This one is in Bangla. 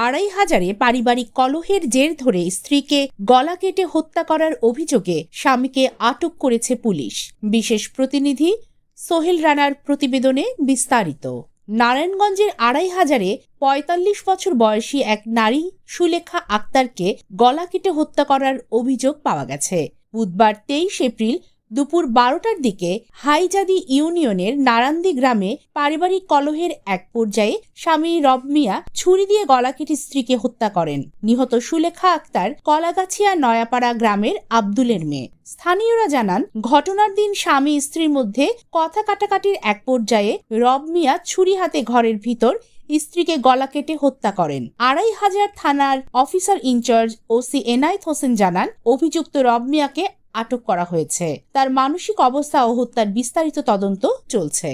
আড়াইহাজারে পারিবারিক কলহের জের ধরে স্ত্রীকে গলা কেটে হত্যা করার অভিযোগে স্বামীকে আটক করেছে পুলিশ। বিশেষ প্রতিনিধি সোহেল রানার প্রতিবেদনে বিস্তারিত। নারায়ণগঞ্জের আড়াইহাজারে ৪৫ বছর বয়সী এক নারী সুলেখা আক্তারকে গলা কেটে হত্যা করার অভিযোগ পাওয়া গেছে। বুধবার ২৩ এপ্রিল দুপুর ১২টার দিকে হাইজাদি ইউনিয়নের নারান্দি গ্রামে পারিবারিক কলহের এক পর্যায়ে স্বামী রব মিয়া ছুরি দিয়ে গলা কেটে স্ত্রীকে হত্যা করেন। নিহত সুলেখা আক্তার কলাগাছিয়া নয়াপাড়া গ্রামের আব্দুলের মেয়ে। স্থানীয়রা জানান, ঘটনার দিন স্বামী স্ত্রীর মধ্যে কথা কাটাকাটির এক পর্যায়ে রব মিয়া ছুরি হাতে ঘরের ভিতর স্ত্রীকে গলা কেটে হত্যা করেন। আড়াইহাজার থানার officer in charge OC Enayet Hossain জানান, অভিযুক্ত রব মিয়াকে আটক করা হয়েছে। তার মানসিক অবস্থা ও হত্যার বিস্তারিত তদন্ত চলছে।